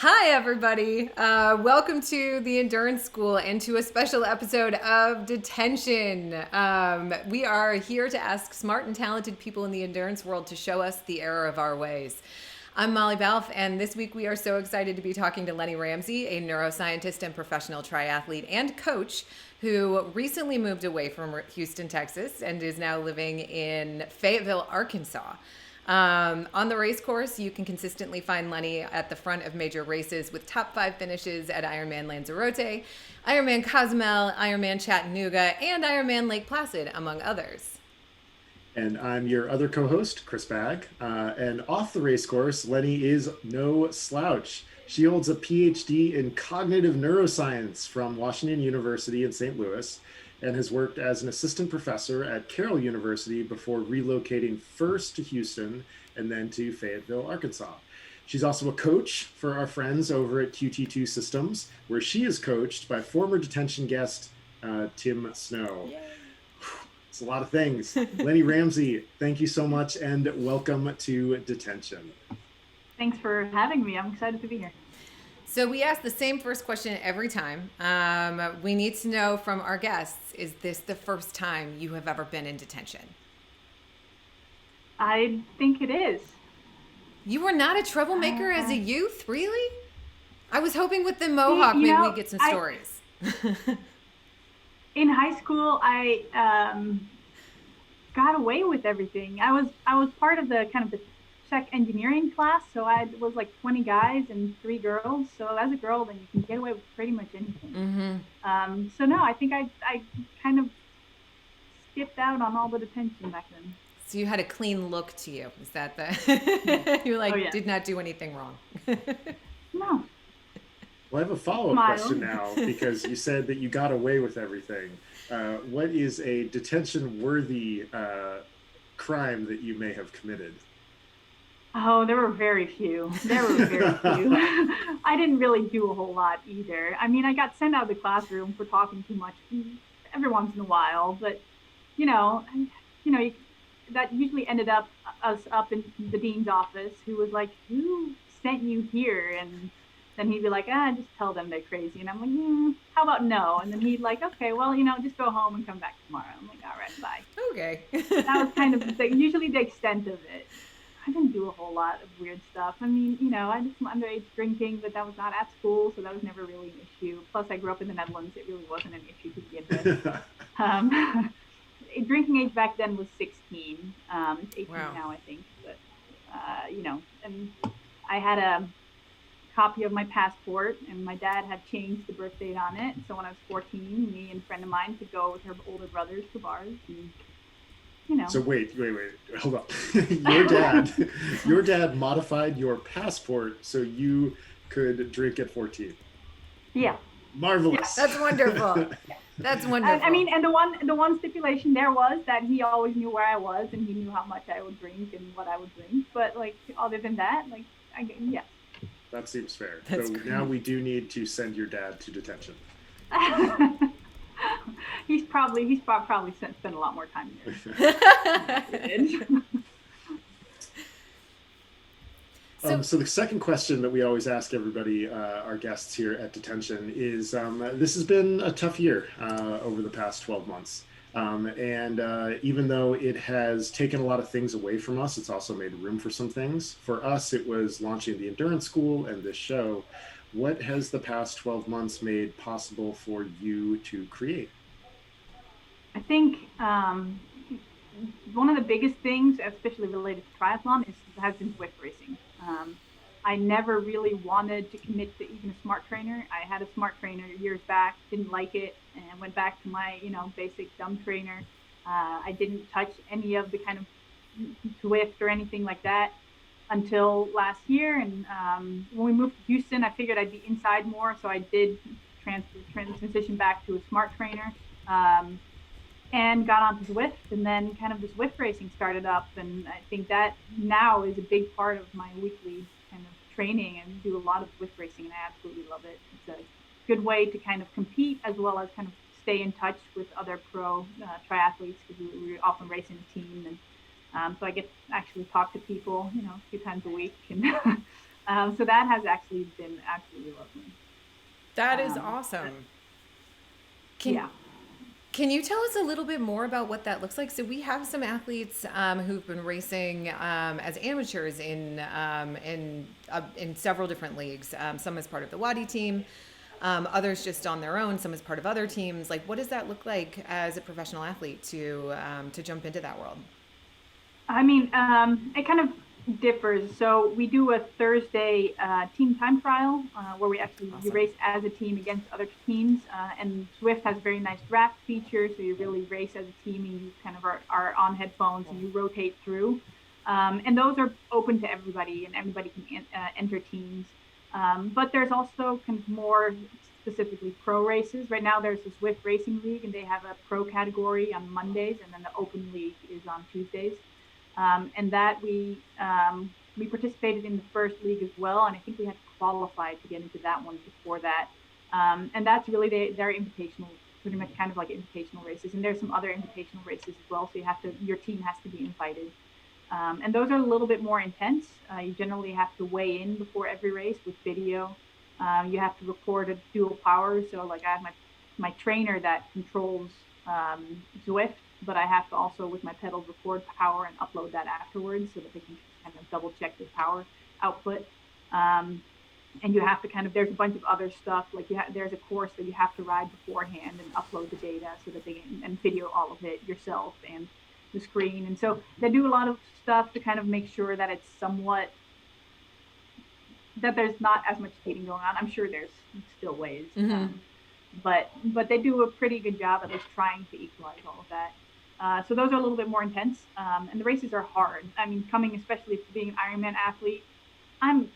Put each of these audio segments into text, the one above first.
Hi, everybody. Welcome to the Endurance School and to a special episode of Detention. We are here to ask smart and talented people in the endurance world to show us the error of our ways. I'm Molly Balfe, and this week we are so excited to be talking to Lenny Ramsey, a neuroscientist and professional triathlete and coach who recently moved away from Houston, Texas, and is now living in Fayetteville, Arkansas. On the race course, you can consistently find Lenny at the front of major races with top 5 finishes at Ironman Lanzarote, Ironman Cozumel, Ironman Chattanooga, and Ironman Lake Placid, among others. And I'm your other co-host, Chris Bagg. And off the race course, Lenny is no slouch. She holds a PhD in cognitive neuroscience from Washington University in St. Louis and has worked as an assistant professor at Carroll University before relocating first to Houston and then to Fayetteville, Arkansas. She's also a coach for our friends over at QT2 Systems, where she is coached by former detention guest Tim Snow. Yay. It's a lot of things. Lenny Ramsey, thank you so much and welcome to Detention. Thanks for having me. I'm excited to be here. So we ask the same first question every time. We need to know from our guests, is this the first time you have ever been in detention? I think it is. You were not a troublemaker as a youth, really? I was hoping with the Mohawk maybe we'd get some stories. In high school, I got away with everything. I was part of the kind of the tech engineering class, so I was like 20 guys and 3 girls. So as a girl, then you can get away with pretty much anything. Mm-hmm. So no, I think I kind of skipped out on all the detention back then. So you had a clean look to you. Is that the you like did not do anything wrong? No. Well, I have a follow-up question now because you said that you got away with everything. What is a detention-worthy crime that you may have committed? Oh, there were very few. I didn't really do a whole lot either. I mean, I got sent out of the classroom for talking too much every once in a while, but that usually ended up us up in the dean's office, who was like, "Who sent you here?" And then he'd be like, just tell them they're crazy. And I'm like, how about no? And then he'd like, okay, well, just go home and come back tomorrow. I'm like, all right, bye. Okay. That was kind of usually the extent of it. I didn't do a whole lot of weird stuff. I mean, I did some underage drinking, but that was not at school, so that was never really an issue. Plus, I grew up in the Netherlands. It really wasn't an issue to begin with. Drinking age back then was 16. It's 18 now, I think. But, and I had a copy of my passport, and my dad had changed the birth date on it. So when I was 14, me and a friend of mine could go with her older brothers to bars. And, So wait, hold up. Your dad modified your passport so you could drink at 14. Yeah. Marvelous. Yeah. That's wonderful. That's wonderful. I mean, and the one stipulation there was that he always knew where I was, and he knew how much I would drink and what I would drink. But like, other than that, like, yes. That seems fair. That's so great. Now we do need to send your dad to detention. He's probably spent a lot more time there. So the second question that we always ask everybody, our guests here at Detention, is this has been a tough year over the past 12 months. And even though it has taken a lot of things away from us, it's also made room for some things. For us, it was launching the Endurance School and this show. What has the past 12 months made possible for you to create? I think one of the biggest things, especially related to triathlon, has been Zwift racing. I never really wanted to commit to even a smart trainer. I had a smart trainer years back, didn't like it, and went back to my, basic dumb trainer. I didn't touch any of the kind of Zwift or anything like that until last year. And when we moved to Houston, I figured I'd be inside more, so I did transition back to a smart trainer. And got onto Zwift, and then kind of the Zwift racing started up, and I think that now is a big part of my weekly kind of training, and do a lot of Zwift racing, and I absolutely love it. It's a good way to kind of compete as well as kind of stay in touch with other pro triathletes, because we often race in a team, and so I get to actually talk to people, a few times a week, and So that has actually been absolutely lovely. That is awesome. Yeah. Can you tell us a little bit more about what that looks like? So we have some athletes who've been racing as amateurs in several different leagues. Some as part of the Wadi team, others just on their own. Some as part of other teams. Like, what does that look like as a professional athlete to jump into that world? I mean, it kind of differs. So we do a Thursday team time trial where you Awesome. race as a team against other teams. And Zwift has a very nice draft feature, so you really race as a team and you kind of are on headphones and you rotate through. And those are open to everybody, and everybody can enter teams. But there's also kind of more specifically pro races. Right now, there's the Zwift Racing League, and they have a pro category on Mondays, and then the Open League is on Tuesdays. And that we participated in the first league as well, and I think we had to qualify to get into that one before that. And that's really their invitational, pretty much kind of like invitational races. And there's some other invitational races as well, so your team has to be invited. And those are a little bit more intense. You generally have to weigh in before every race with video. You have to record a dual power. So like I have my trainer that controls Zwift, but I have to also with my pedals record power and upload that afterwards so that they can kind of double check the power output. And you have to there's a bunch of other stuff, like there's a course that you have to ride beforehand and upload the data so that they can, and video all of it yourself and the screen. And so they do a lot of stuff to kind of make sure that it's somewhat, that there's not as much cheating going on. I'm sure there's still ways, but they do a pretty good job at least trying to equalize all of that. So those are a little bit more intense, and the races are hard. I mean, especially being an Ironman athlete, I'm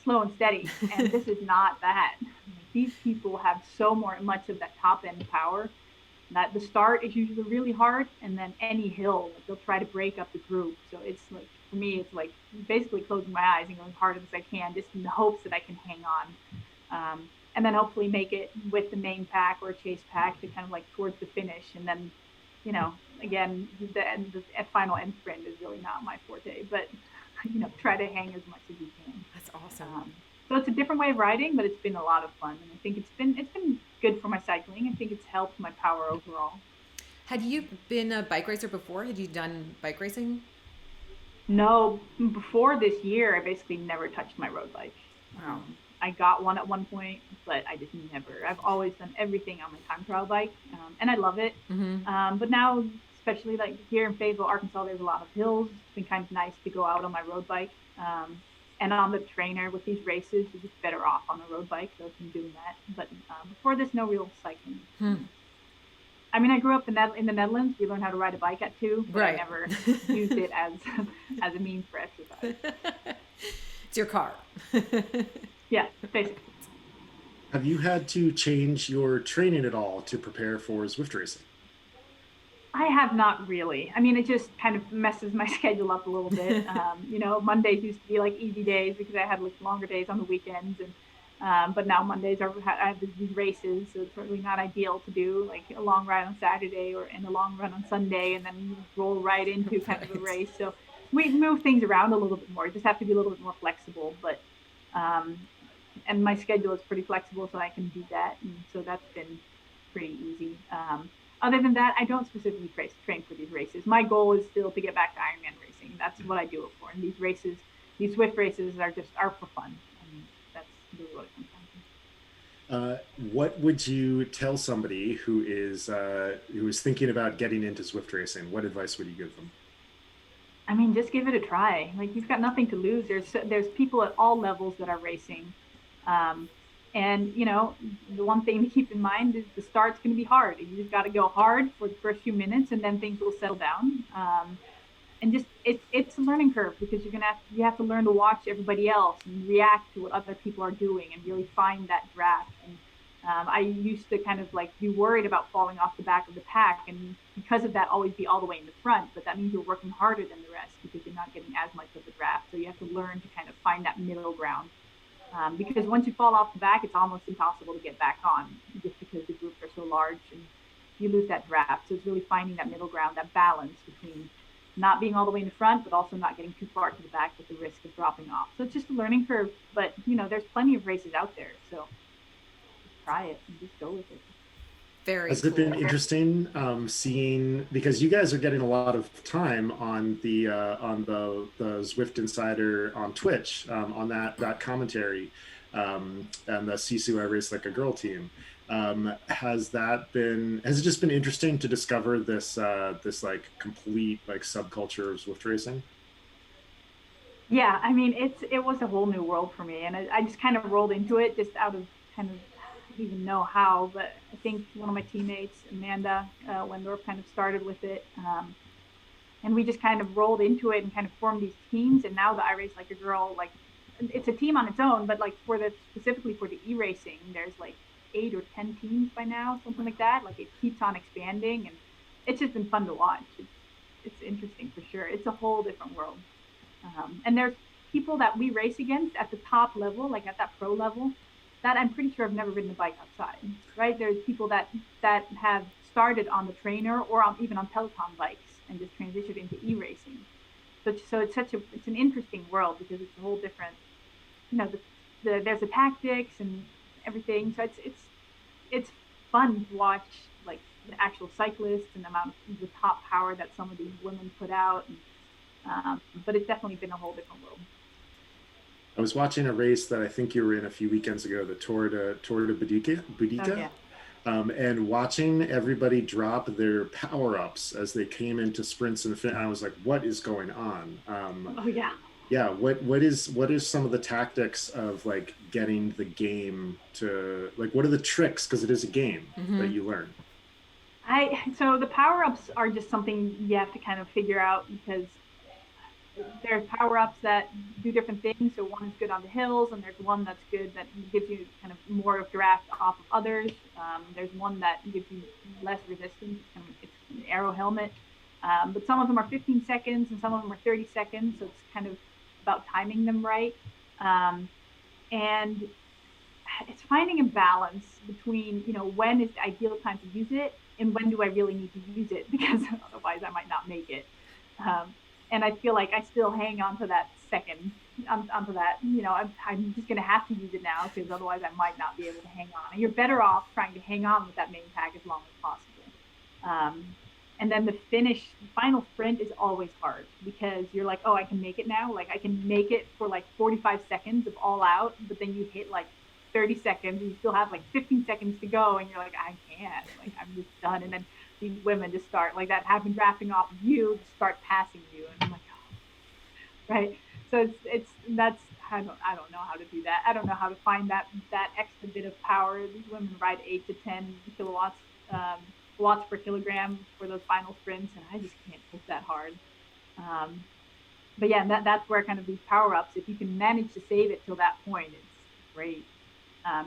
slow and steady, and this is not that. These people have much of that top end power that the start is usually really hard, and then any hill, they'll try to break up the group. So it's like, for me, it's like basically closing my eyes and going as hard as I can, just in the hopes that I can hang on. And then hopefully make it with the main pack or chase pack to kind of like towards the finish. And then, again, the final end sprint is really not my forte, but, try to hang as much as you can. That's awesome. So it's a different way of riding, but it's been a lot of fun. And I think it's been good for my cycling. I think it's helped my power overall. Had you been a bike racer before? Had you done bike racing? No, before this year, I basically never touched my road bike. Wow. I got one at one point, but I just never. I've always done everything on my time trial bike, and I love it. But now, especially like here in Fayetteville, Arkansas, there's a lot of hills. It's been kind of nice to go out on my road bike. And on the trainer with these races, you're just better off on the road bike, so I've been doing that. But before this, no real cycling. I mean, I grew up in the Netherlands. We learned how to ride a bike at 2, but I never used it as a means for exercise. It's your car. Yeah, basically. Have you had to change your training at all to prepare for Zwift racing? I have not really. I mean, it just kind of messes my schedule up a little bit. Mondays used to be like easy days because I had like longer days on the weekends, and but now Mondays I have these races, so it's really not ideal to do like a long ride on Saturday and a long run on Sunday, and then roll right into kind of a race. So we move things around a little bit more. You just have to be a little bit more flexible, but and my schedule is pretty flexible, so I can do that, and so that's been pretty easy. Other than that, I don't specifically train for these races. My goal is still to get back to Ironman racing. That's what I do it for. And these races, these Zwift races are for fun. I mean, that's really what it comes down to. What would you tell somebody who is thinking about getting into Zwift racing? What advice would you give them? I mean, just give it a try. Like, you've got nothing to lose. There's people at all levels that are racing. And, the one thing to keep in mind is the start's going to be hard. You just got to go hard for the first few minutes, and then things will settle down. And just it's a learning curve because you have to learn to watch everybody else and react to what other people are doing and really find that draft. And I used to kind of like be worried about falling off the back of the pack, and because of that, always be all the way in the front. But that means you're working harder than the rest because you're not getting as much of the draft. So you have to learn to kind of find that middle ground. Because once you fall off the back, it's almost impossible to get back on just because the groups are so large and you lose that draft. So it's really finding that middle ground, that balance between not being all the way in the front, but also not getting too far to the back with the risk of dropping off. So it's just a learning curve, but there's plenty of races out there. So just try it and just go with it. Very Has cool. it been interesting seeing, because you guys are getting a lot of time on the Zwift Insider on Twitch, on that commentary, and the SISU-IRACELIKEAGIRL team. Has it just been interesting to discover this like complete like subculture of Zwift racing? Yeah, I mean, it was a whole new world for me, and I just kind of rolled into it just out of kind of, I don't even know how, but I think one of my teammates, Amanda Wendorf, kind of started with it, and we just kind of rolled into it and kind of formed these teams. And now the I Race Like a Girl, like it's a team on its own, but like specifically for the e-racing, there's like 8 or 10 teams by now, something like that. Like it keeps on expanding, and it's just been fun to watch. It's interesting for sure. It's a whole different world. And there's people that we race against at the top level, like at that pro level, that I'm pretty sure have never ridden a bike outside, right? There's people that have started on the trainer or even on Peloton bikes and just transitioned into e-racing. So it's an interesting world because it's a whole different, there's the tactics and everything. So it's fun to watch like the actual cyclists and the top power that some of these women put out. But it's definitely been a whole different world. I was watching a race that I think you were in a few weekends ago, the Tour de Boudica. Oh, yeah. And watching everybody drop their power-ups as they came into sprints and I was like, what is going on? Oh, yeah. Yeah, what is some of the tactics of like getting the game to, like, what are the tricks, because it is a game that you learn? So the power-ups are just something you have to kind of figure out, because there's power-ups that do different things. So one is good on the hills, and there's one that's good that gives you kind of more of draft off of others. There's one that gives you less resistance. It's an arrow helmet. But some of them are 15 seconds and some of them are 30 seconds. So it's kind of about timing them right. And it's finding a balance between, when is the ideal time to use it and when do I really need to use it, because otherwise I might not make it. And I feel like I still hang on to that second, onto that, I'm just going to have to use it now because otherwise I might not be able to hang on. And you're better off trying to hang on with that main pack as long as possible. And then the final sprint is always hard because you're like, oh, I can make it now. Like I can make it for like 45 seconds of all out, but then you hit like 30 seconds and you still have like 15 seconds to go. And you're like, I can't, like, I'm just done. And then these women just start like that, have been drafting off of you, just start passing you. And I'm like, oh, right. So that's, I don't know how to do that. I don't know how to find that extra bit of power. These women ride 8 to 10 kilowatts, watts per kilogram for those final sprints. And I just can't push that hard. But yeah, that's where kind of these power ups, if you can manage to save it till that point, it's great.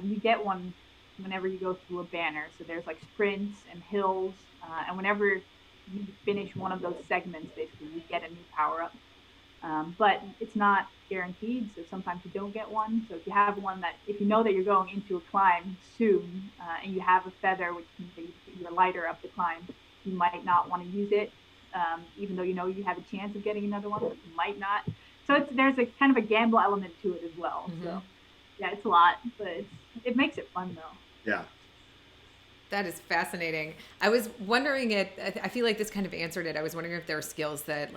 You get one whenever you go through a banner. So there's like sprints and hills. And whenever you finish one of those segments, basically you get a new power up. But it's not guaranteed. So sometimes you don't get one. So if you have one if you know that you're going into a climb soon and you have a feather, which means that you're lighter up the climb, you might not want to use it. Even though you have a chance of getting another one, but you might not. So there's a kind of a gamble element to it as well. Mm-hmm. So yeah, it's a lot, but it makes it fun though. Yeah. That is fascinating. I was wondering I feel like this kind of answered it. I was wondering if there are skills that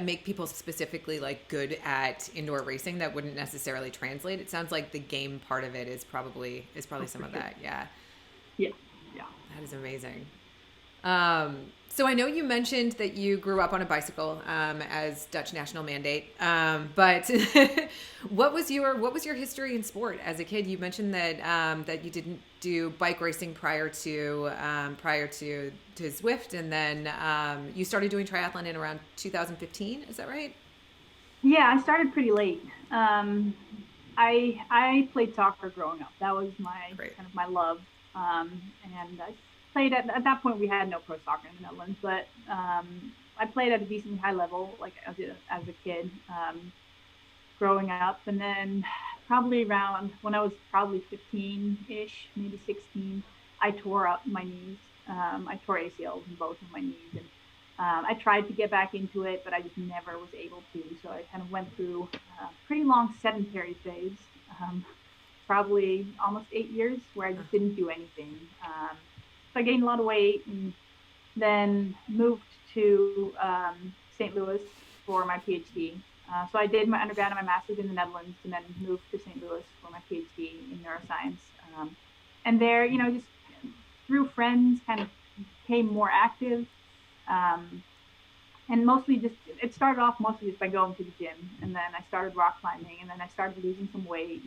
make people specifically like good at indoor racing that wouldn't necessarily translate. It sounds like the game part of it is probably some of that. Yeah. Yeah. That is amazing. So I know you mentioned that you grew up on a bicycle as Dutch national mandate, but what was your history in sport as a kid? You mentioned that you didn't do bike racing prior to Zwift, and then you started doing triathlon in around 2015. Is that right? Yeah, I started pretty late. I played soccer growing up. That was kind of my love, and I played at that point we had no pro soccer in the Netherlands, but I played at a decently high level, like as a kid, growing up. And then probably around when I was probably 15-ish, maybe 16, I tore up my knees. I tore ACLs in both of my knees, I tried to get back into it, but I just never was able to. So I kind of went through a pretty long sedentary phase, probably almost 8 years, where I just didn't do anything. So I gained a lot of weight, and then moved to St. Louis for my PhD. So I did my undergrad and my master's in the Netherlands, and then moved to St. Louis for my PhD in neuroscience. And there, just through friends, kind of became more active. And mostly it started off mostly just by going to the gym, and then I started rock climbing, and then I started losing some weight.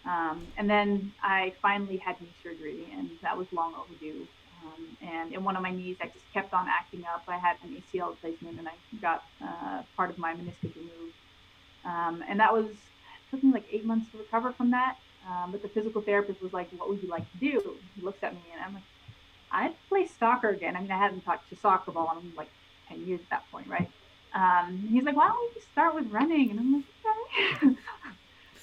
And then I finally had knee surgery, and that was long overdue. And in one of my knees, I just kept on acting up. I had an ACL replacement, and I got part of my meniscus removed. And it took me like 8 months to recover from that. But the physical therapist was like, "What would you like to do?" He looks at me, and I'm like, "I'd play soccer again." I mean, I hadn't touched a soccer ball in like 10 years at that point, right? He's like, "Why don't we just start with running?" And I'm like, "Okay."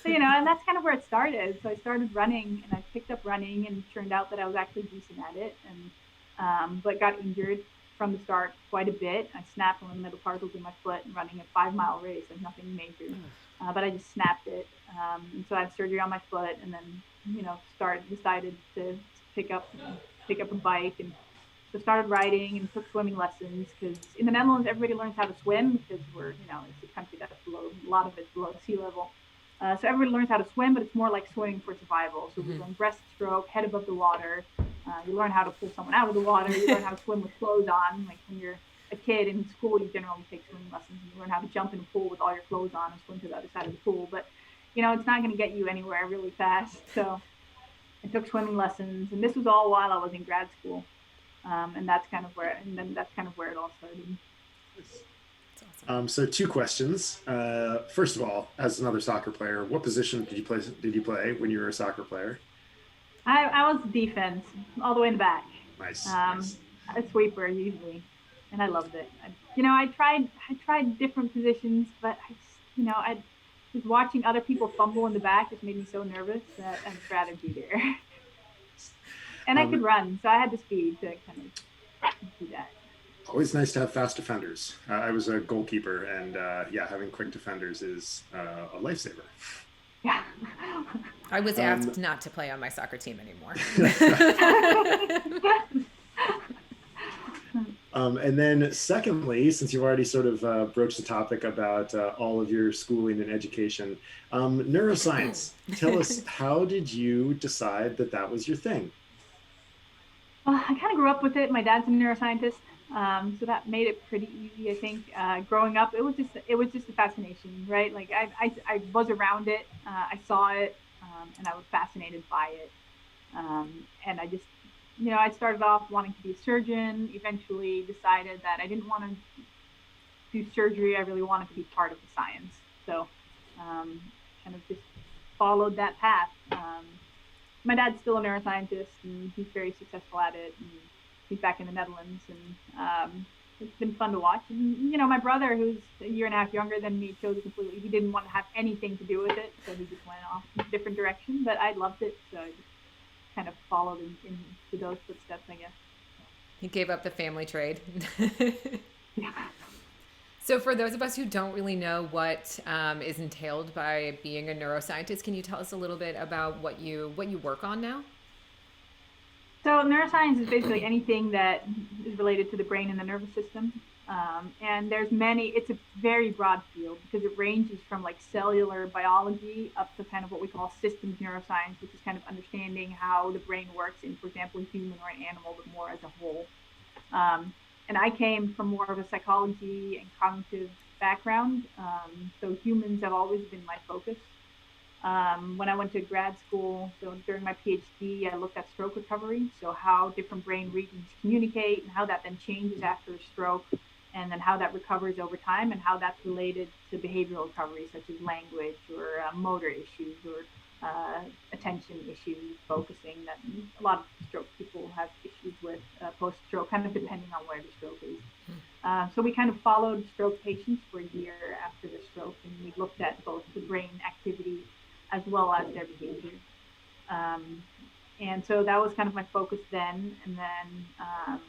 So, and that's kind of where it started. So I started running, and I picked up running, and it turned out that I was actually decent at it, and but got injured from the start quite a bit. I snapped one of the metatarsals in my foot and running a 5-mile race, like nothing major, but I just snapped it. And so I had surgery on my foot, and then, decided to pick up a bike, and so started riding and took swimming lessons, because in the Netherlands, everybody learns how to swim, because we're, it's a country that's a lot of it's below sea level. So everybody learns how to swim, but it's more like swimming for survival. So we learn breaststroke, head above the water. You learn how to pull someone out of the water. You learn how to swim with clothes on. Like when you're a kid in school, you generally take swimming lessons, and you learn how to jump in a pool with all your clothes on and swim to the other side of the pool. But, it's not going to get you anywhere really fast. So I took swimming lessons, and this was all while I was in grad school. And that's kind of where it all started. Awesome. So 2 questions. First of all, as another soccer player, what position did you play when you were a soccer player? I was defense, all the way in the back. Nice. A sweeper usually, and I loved it. I tried different positions, but I just watching other people fumble in the back just made me so nervous that I'd rather be there. And I could run, so I had the speed to kind of do that. Always nice to have fast defenders. I was a goalkeeper, and having quick defenders is a lifesaver. Yeah. I was asked not to play on my soccer team anymore. And then secondly, since you've already sort of broached the topic about all of your schooling and education, neuroscience, tell us, how did you decide that was your thing? Well, I kind of grew up with it. My dad's a neuroscientist. So that made it pretty easy, I think. Growing up, it was just a fascination, right? Like I was around it, I saw it, and I was fascinated by it. And I just, I started off wanting to be a surgeon, eventually decided that I didn't want to do surgery. I really wanted to be part of the science. So kind of just followed that path. My dad's still a neuroscientist, and he's very successful at it. And he's back in the Netherlands, and it's been fun to watch. And, my brother, who's a year and a half younger than me, he didn't want to have anything to do with it, so he just went off in a different direction, but I loved it, so I just kind of followed into those footsteps, I guess. He gave up the family trade. Yeah. So for those of us who don't really know what is entailed by being a neuroscientist, can you tell us a little bit about what you work on now? So neuroscience is basically anything that is related to the brain and the nervous system. And it's a very broad field, because it ranges from like cellular biology up to kind of what we call systems neuroscience, which is kind of understanding how the brain works in, for example, a human or an animal, but more as a whole. And I came from more of a psychology and cognitive background. So humans have always been my focus. When I went to grad school, so during my PhD, I looked at stroke recovery, so how different brain regions communicate and how that then changes after a stroke, and then how that recovers over time, and how that's related to behavioral recovery, such as language or motor issues or attention issues, focusing, that a lot of stroke people have issues with post-stroke, kind of depending on where the stroke is. So we kind of followed stroke patients for a year after the stroke, and we looked at both the brain activity as well as their behavior. And so that was kind of my focus then. And then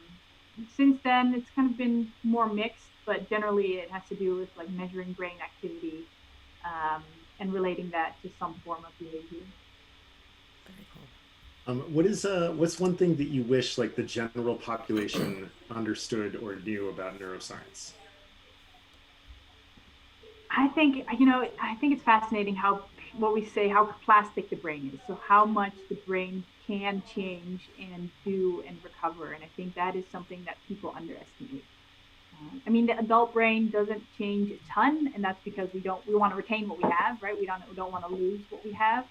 since then, it's kind of been more mixed, but generally it has to do with like measuring brain activity um, and relating that to some form of behavior. Very cool. What's one thing that you wish like the general population understood or knew about neuroscience? I think it's fascinating how what we say, how plastic the brain is. So how much the brain can change and do and recover. And I think that is something that people underestimate. I mean, the adult brain doesn't change a ton, and that's because we want to retain what we have, right? We don't want to lose what we have,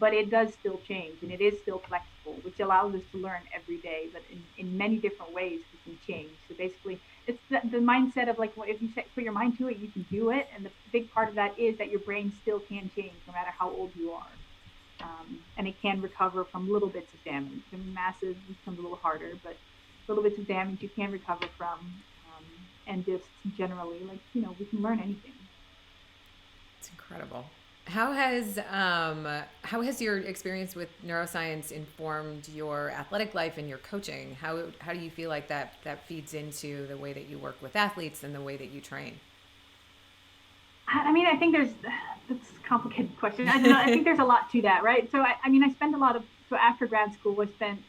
but it does still change, and it is still flexible, which allows us to learn every day. But in many different ways, we can change. So basically, it's the mindset of like, well, if you put your mind to it, you can do it. And the big part of that is that your brain still can change, no matter how old you are. And it can recover from little bits of damage. I mean, massive becomes a little harder, but little bits of damage you can recover from. And just generally, like, we can learn anything. It's incredible. How has your experience with neuroscience informed your athletic life and your coaching? How do you feel like that feeds into the way that you work with athletes and the way that you train? I mean, I think that's a complicated question. I don't know. I think there's a lot to that, right? So, I mean, I spent so after grad school, I spent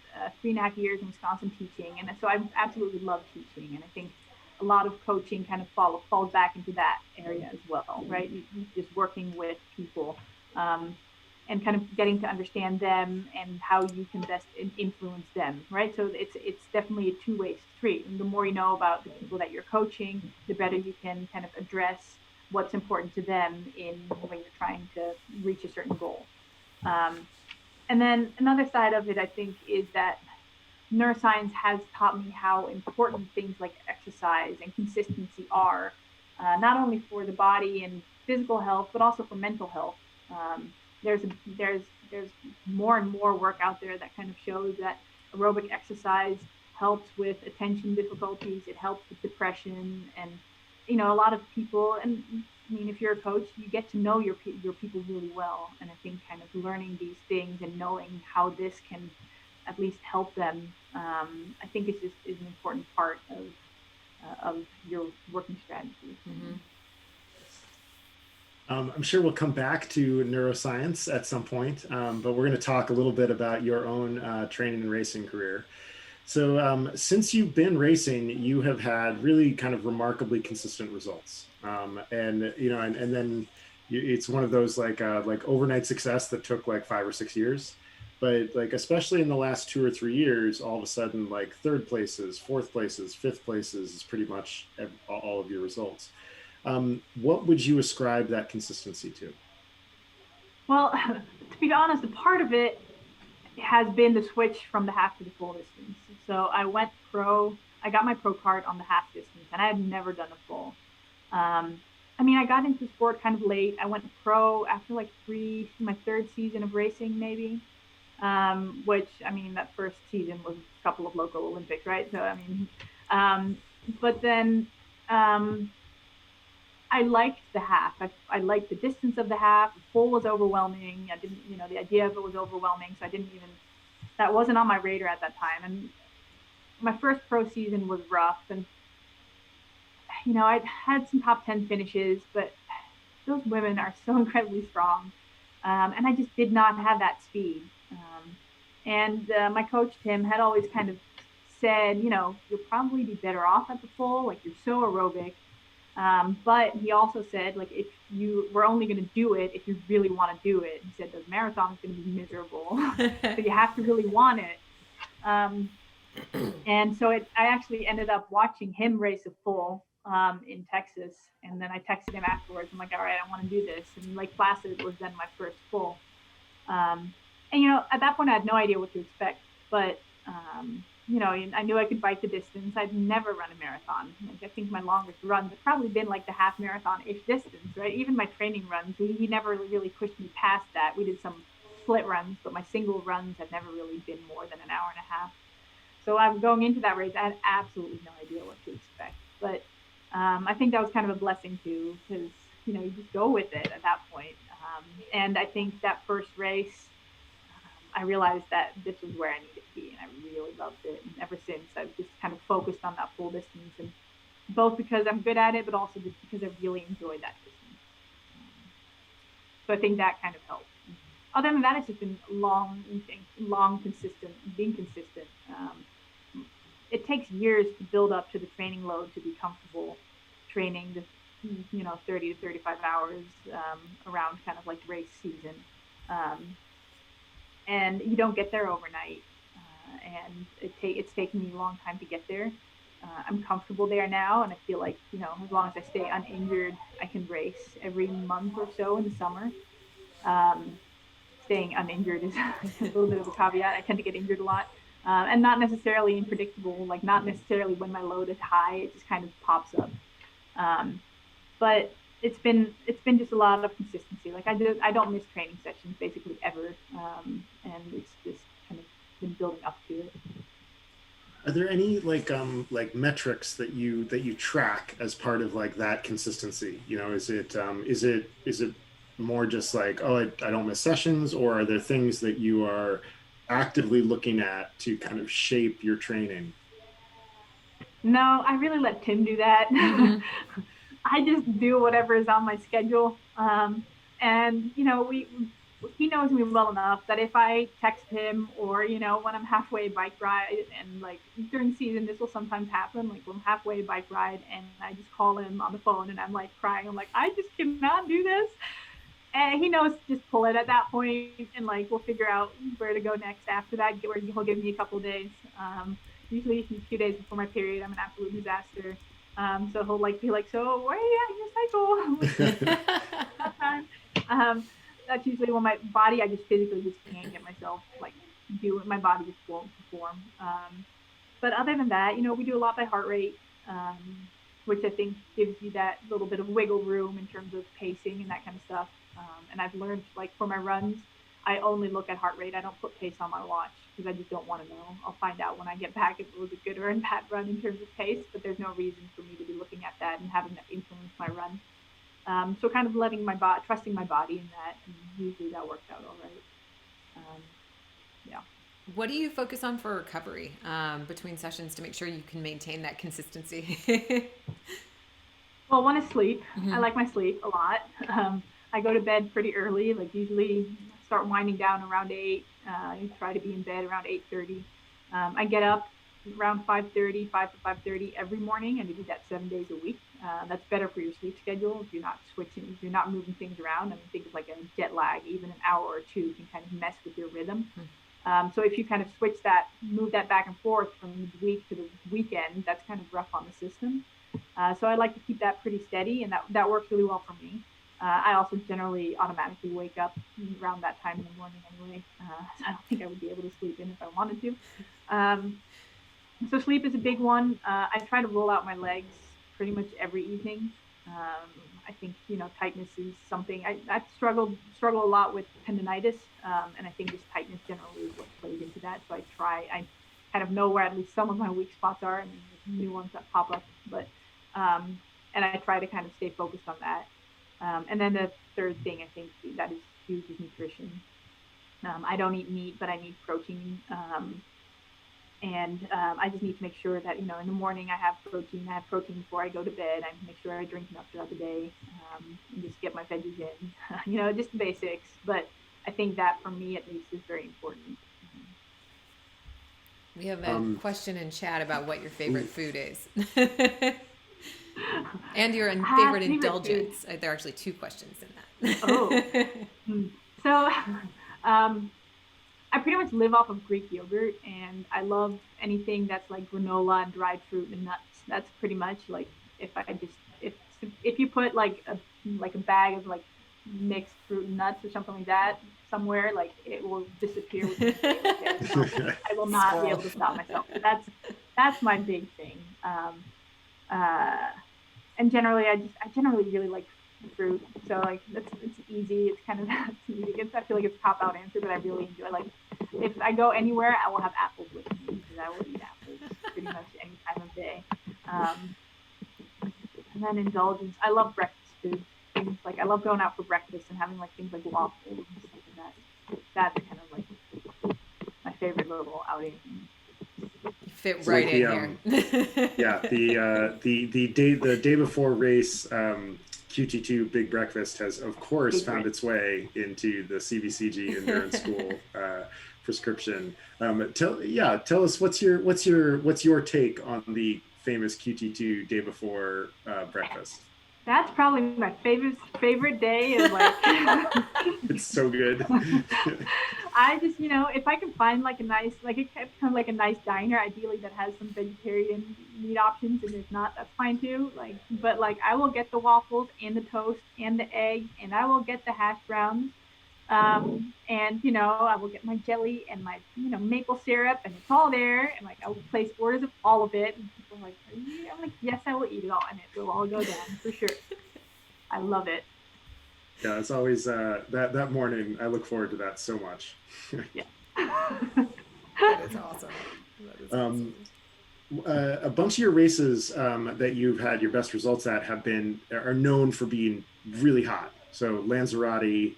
3.5 years in Wisconsin teaching. And so I absolutely love teaching. And I think a lot of coaching kind of falls back into that area as well, right? Just working with people and kind of getting to understand them and how you can best influence them, right? So it's definitely a two-way street. And the more you know about the people that you're coaching, the better you can kind of address what's important to them in when you're trying to reach a certain goal. Um, and then another side of it, I think, is that neuroscience has taught me how important things like exercise and consistency are, not only for the body and physical health, but also for mental health. Um, there's more and more work out there that kind of shows that aerobic exercise helps with attention difficulties. It helps with depression, and a lot of people. And I mean, if you're a coach, you get to know your people really well. And I think kind of learning these things and knowing how this can at least help them, I think is an important part of your working strategy. Mm-hmm. I'm sure we'll come back to neuroscience at some point, but we're going to talk a little bit about your own training and racing career. So, since you've been racing, you have had really kind of remarkably consistent results, and then it's one of those like overnight success that took like 5 or 6 years, but like especially in the last 2 or 3 years, all of a sudden like third places, fourth places, fifth places is pretty much all of your results. What would you ascribe that consistency to? Well, to be honest, a part of it has been the switch from the half to the full distance. So I went pro. I got my pro card on the half distance, and I had never done a full. I mean, I got into sport kind of late. I went pro after like my third season of racing, maybe. Which I mean, that first season was a couple of local Olympics, right? So I mean, um, but then I liked the half. I liked the distance of the half. The full was overwhelming. I didn't, the idea of it was overwhelming. So I didn't even, that wasn't on my radar at that time. And my first pro season was rough. And, I'd had some top 10 finishes, but those women are so incredibly strong. And I just did not have that speed. And my coach, Tim, had always kind of said, you'll probably be better off at the full. Like, you're so aerobic. But he also said, like, if we're only going to do it if you really want to do it. He said the marathon is going to be miserable, so you have to really want it. And so I actually ended up watching him race a full in Texas, and then I texted him afterwards. I'm like, all right, I want to do this. And like Placid was then my first full. And at that point I had no idea what to expect, but I knew I could bike the distance. I'd never run a marathon. Like, I think my longest runs have probably been like the half marathon-ish distance, right? Even my training runs, he never really pushed me past that. We did some split runs, but my single runs have never really been more than an hour and a half. So I'm going into that race, I had absolutely no idea what to expect. But I think that was kind of a blessing too, because you just go with it at that point. And I think that first race, I realized that this was where I needed to be, and I really loved it. And ever since, I've just kind of focused on that full distance, and both because I'm good at it, but also just because I really enjoy that distance. So I think that kind of helped. Other than that, it's just been being consistent. It takes years to build up to the training load to be comfortable training the 30 to 35 hours around kind of like race season. And you don't get there overnight. And it's taken me a long time to get there. I'm comfortable there now, and I feel like, as long as I stay uninjured, I can race every month or so in the summer. Staying uninjured is a little bit of a caveat. I tend to get injured a lot, and not necessarily unpredictable, like not necessarily when my load is high, it just kind of pops up. But it's been just a lot of consistency. Like I don't miss training sessions basically ever, and it's just kind of been building up to it. Are there any like metrics that you track as part of like that consistency? Is it more just like, oh, I don't miss sessions, or are there things that you are actively looking at to kind of shape your training? No, I really let Tim do that. Mm-hmm. I just do whatever is on my schedule. And he knows me well enough that if I text him, or when I'm halfway bike ride, and like during season this will sometimes happen, like when I'm halfway bike ride and I just call him on the phone and I'm like crying, I'm like, I just cannot do this. And he knows, just pull it at that point, and like we'll figure out where to go next after that. Where he'll give me a couple of days. Usually a few days before my period, I'm an absolute disaster. So he'll be like, so where are you at in your cycle? That's usually when my body, I just physically just can't get myself do it. My body just won't perform. But other than that, we do a lot by heart rate, which I think gives you that little bit of wiggle room in terms of pacing and that kind of stuff. And I've learned, for my runs, I only look at heart rate. I don't put pace on my watch because I just don't want to know. I'll find out when I get back if it was a good or a bad run in terms of pace, but there's no reason for me to be looking at that and having that influence my run. So kind of trusting my body in that, and usually that works out all right. Yeah. What do you focus on for recovery between sessions to make sure you can maintain that consistency? Well, one is sleep. Mm-hmm. I like my sleep a lot. I go to bed pretty early, usually start winding down around 8. I try to be in bed around 8:30. I get up around 5:30, 5 to 5:30 every morning, and I do that 7 days a week. That's better for your sleep schedule if you're not switching, if you're not moving things around. I mean, think of like a jet lag, even an hour or two can kind of mess with your rhythm. So if you kind of move that back and forth from the week to the weekend, that's kind of rough on the system. So I like to keep that pretty steady, and that works really well for me. I also generally automatically wake up around that time in the morning anyway, so I don't think I would be able to sleep in if I wanted to. So sleep is a big one. I try to roll out my legs pretty much every evening. I think, tightness is something I struggle a lot with tendonitis, and I think just tightness generally is what plays into that. So I kind of know where at least some of my weak spots are, and there's new ones that pop up, but and I try to kind of stay focused on that. And then the third thing I think that is huge is nutrition. I don't eat meat, but I need protein. And I just need to make sure that, in the morning I have protein. I have protein before I go to bed. I make sure I drink enough throughout the day, and just get my veggies in, just the basics. But I think that for me, at least, is very important. We have a question in chat about what your favorite food is. And your favorite indulgence. Food. There are actually 2 questions in that. Oh. So I pretty much live off of Greek yogurt, and I love anything that's like granola and dried fruit and nuts. That's pretty much if you put like a bag of mixed fruit and nuts or something like that somewhere, it will disappear within a day. So I will not be able to stop myself. That's my big thing. And generally, I generally really like fruit. So it's easy. It's kind of easy. I feel like it's a cop-out answer, but I really enjoy. If I go anywhere, I will have apples with me because I will eat apples pretty much any time of day. And then indulgence. I love breakfast food. Things I love going out for breakfast and having things like waffles and stuff like that. That's kind of favorite little outing. You fit So right like in here. yeah, the day before race, QT2 Big Breakfast has of course found its way into the CBCG Endurance School prescription. Tell us what's your take on the famous QT2 day before breakfast? That's probably my favorite day of like. It's so good. I just, if I can find like a nice, like it kind of like a nice diner, ideally that has some vegetarian meat options, and if not, that's fine too. Like, but like I will get the waffles and the toast and the egg, and I will get the hash browns. And I will get my jelly and my maple syrup, and it's all there, and like I will place orders of all of it, and people are like, are you? I'm like, yes, I will eat it all, and it will all go down for sure. I love it. Yeah, it's always that morning. I look forward to that so much. Yeah. That is awesome. That is awesome. A bunch of your races that you've had your best results at are known for being really hot. So Lanzarote,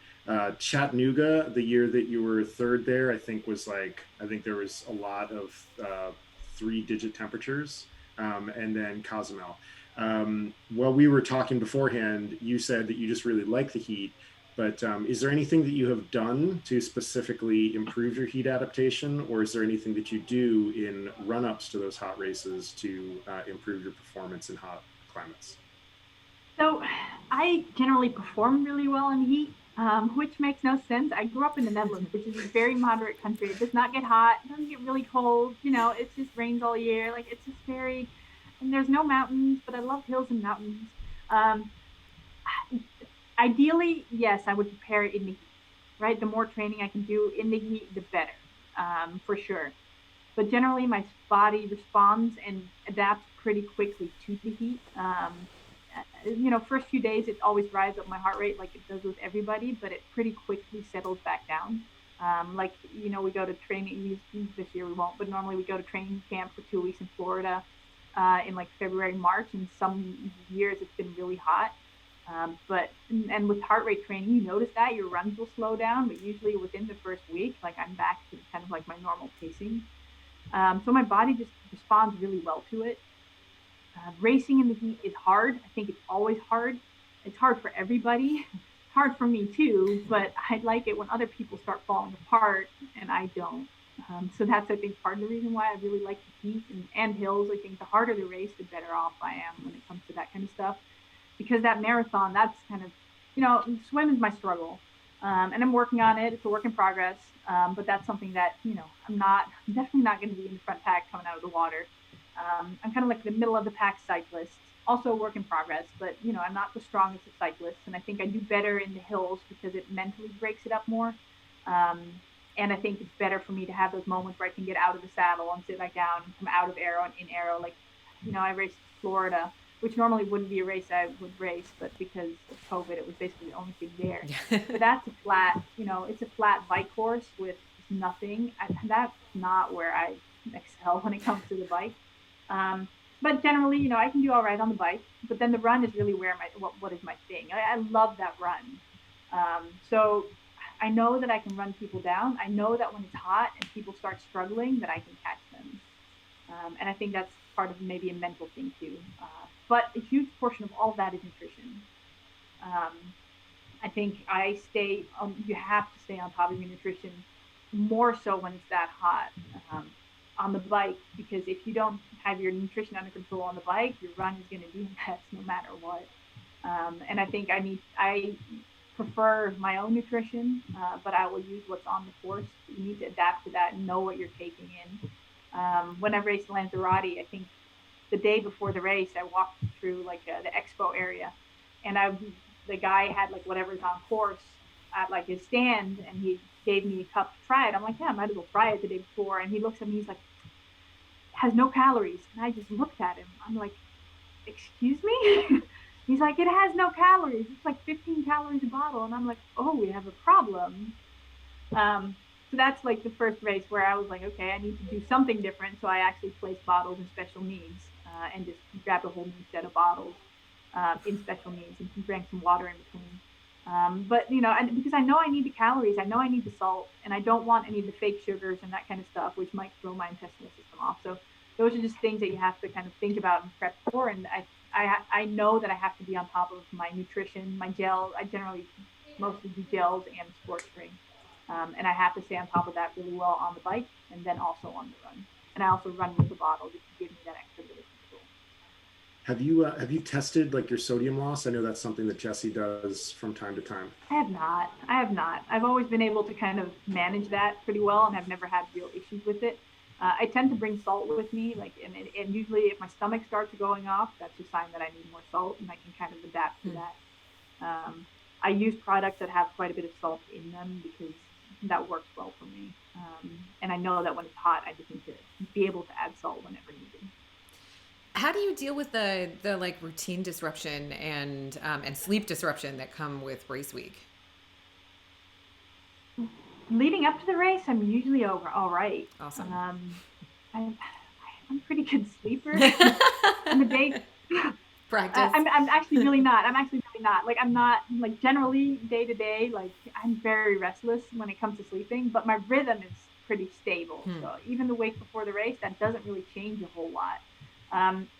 Chattanooga, the year that you were third there, I think there was a lot of 3-digit temperatures, and then Cozumel. While we were talking beforehand, you said that you just really like the heat, but is there anything that you have done to specifically improve your heat adaptation, or is there anything that you do in run-ups to those hot races to improve your performance in hot climates? So I generally perform really well in heat, which makes no sense. I grew up in the Netherlands, which is a very moderate country. It does not get hot. It doesn't get really cold. It just rains all year. Like it's just and there's no mountains, but I love hills and mountains. Ideally, yes, I would prepare it in the heat, right? The more training I can do in the heat, the better, for sure. But generally, my body responds and adapts pretty quickly to the heat. First few days, it always drives up my heart rate like it does with everybody, but it pretty quickly settles back down. We go to training, this year we won't, but normally we go to training camp for 2 weeks in Florida in like February, March, and some years it's been really hot. And with heart rate training, you notice that your runs will slow down, but usually within the first week, like I'm back to kind of like my normal pacing. So my body just responds really well to it. Racing in the heat is hard. I think it's always hard. It's hard for everybody. It's hard for me too, but I like it when other people start falling apart and I don't. So that's, I think, part of the reason why I really like the heat and hills. I think the harder the race, the better off I am when it comes to that kind of stuff. Because that marathon, that's kind of, swim is my struggle. And I'm working on it. It's a work in progress. But that's something that, I'm definitely not going to be in the front pack coming out of the water. I'm kind of like the middle of the pack cyclist, also a work in progress, but I'm not the strongest of cyclists. And I think I do better in the hills because it mentally breaks it up more. And I think it's better for me to have those moments where I can get out of the saddle and sit back down and come out of aero and in aero. Like, I raced Florida, which normally wouldn't be a race I would race, but because of COVID, it was basically the only thing there. But that's a flat, it's a flat bike course with nothing. That's not where I excel when it comes to the bike. But generally, I can do all right on the bike, but then the run is really where what is my thing. I love that run. So I know that I can run people down. I know that when it's hot and people start struggling, that I can catch them. And I think that's part of maybe a mental thing too. But a huge portion of all of that is nutrition. I think you have to stay on top of your nutrition more so when it's that hot on the bike, because if you don't have your nutrition under control on the bike, your run is going to be a mess no matter what. And I think I prefer my own nutrition, but I will use what's on the course. You need to adapt to that and know what you're taking in. When I raced Lanzarote, I think the day before the race, I walked through like the expo area, and the guy had like whatever's on course at like his stand, and he gave me a cup to try it. I'm like, yeah, I might as well try it the day before. And he looks at me, he's like, it has no calories. And I just looked at him. I'm like, excuse me? He's like, it has no calories. It's like 15 calories a bottle. And I'm like, oh, we have a problem. So that's like the first race where I was like, okay, I need to do something different. So I actually placed bottles in special needs and just grabbed a whole new set of bottles in special needs and drank some water in between. But because I know I need the calories, I know I need the salt, and I don't want any of the fake sugars and that kind of stuff, which might throw my intestinal system off. So those are just things that you have to kind of think about and prep for. And I know that I have to be on top of my nutrition, my gel. I generally mostly do gels and sports drink. And I have to stay on top of that really well on the bike and then also on the run. And I also run with a bottle just to give me that extra bit of control. Have you tested like your sodium loss? I know that's something that Jesse does from time to time. I have not. I've always been able to kind of manage that pretty well, and I've never had real issues with it. I tend to bring salt with me, and usually if my stomach starts going off, that's a sign that I need more salt, and I can kind of adapt to that. I use products that have quite a bit of salt in them because that works well for me. And I know that when it's hot, I just need to be able to add salt whenever needed. How do you deal with the like routine disruption and sleep disruption that come with race week? Leading up to the race, I'm usually all right. Awesome. I'm a pretty good sleeper. On the day, practice. I'm actually really not. Like I'm not like generally day to day. Like I'm very restless when it comes to sleeping, but my rhythm is pretty stable. So even the week before the race, that doesn't really change a whole lot.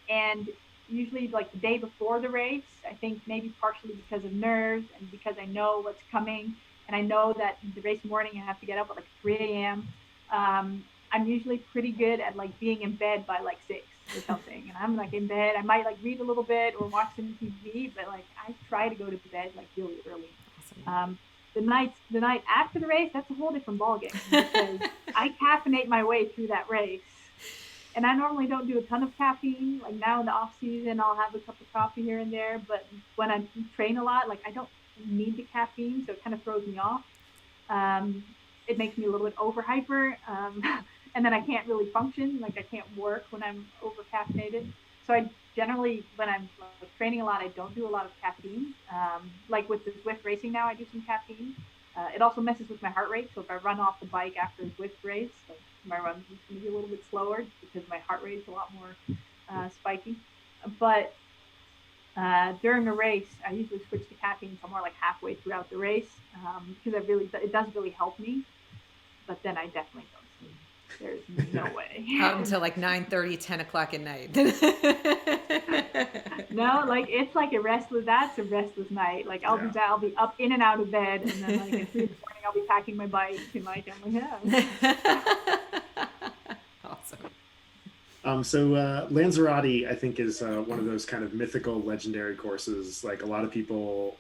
And usually like the day before the race, I think maybe partially because of nerves and because I know what's coming. And I know that the race morning I have to get up at like 3 a.m. I'm usually pretty good at like being in bed by like 6 or something. And I'm like in bed. I might like read a little bit or watch some TV, but like I try to go to bed like really early. Awesome. The night after the race, that's a whole different ballgame because I caffeinate my way through that race. And I normally don't do a ton of caffeine. Like now in the off season, I'll have a cup of coffee here and there. But when I train a lot, like I don't need the caffeine, so it kind of throws me off. It makes me a little bit over hyper, and then I can't really function. Like I can't work when I'm over caffeinated. So I generally, when I'm like, training a lot, I don't do a lot of caffeine. Like with the Zwift racing now, I do some caffeine. It also messes with my heart rate. So if I run off the bike after a Zwift race, like my run is going to be a little bit slower because my heart rate is a lot more spiky. But during a race, I usually switch to caffeine somewhere like halfway throughout the race because it does really help me. But then I definitely don't sleep. There's no way. Out until like 9:30, 10 o'clock at night. No, like it's like that's a restless night. Like I'll be up in and out of bed, and then like at 3 in the morning I'll be packing my bike, and like I'm like, yeah. Awesome. So Lanzarote, I think, is one of those kind of mythical, legendary courses. Like a lot of people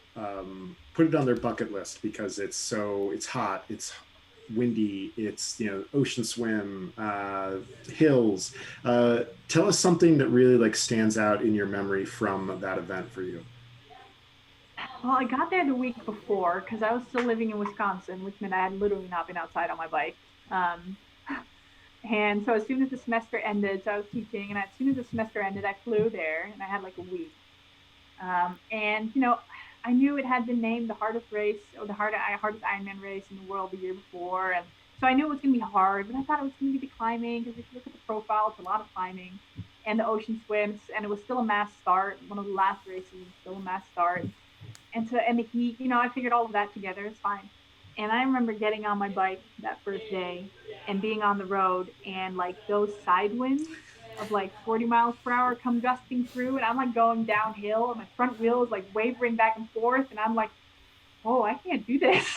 put it on their bucket list because it's hot, it's windy, it's ocean swim, hills. Tell us something that really like stands out in your memory from that event for you. Well, I got there the week before because I was still living in Wisconsin, which meant I had literally not been outside on my bike. And so as soon as the semester ended, so I was teaching, and as soon as the semester ended, I flew there, and I had like a week. And I knew it had been named the hardest race or the hardest Ironman race in the world the year before, and so I knew it was going to be hard. But I thought it was going to be the climbing because if you look at the profile, it's a lot of climbing and the ocean swims, and it was still a mass start. One of the last races was still a mass start, and the heat. I figured all of that together is fine. And I remember getting on my bike that first day and being on the road, and like those side winds of like 40 miles per hour come gusting through, and I'm like going downhill, and my front wheel is like wavering back and forth, and I'm like, oh, I can't do this.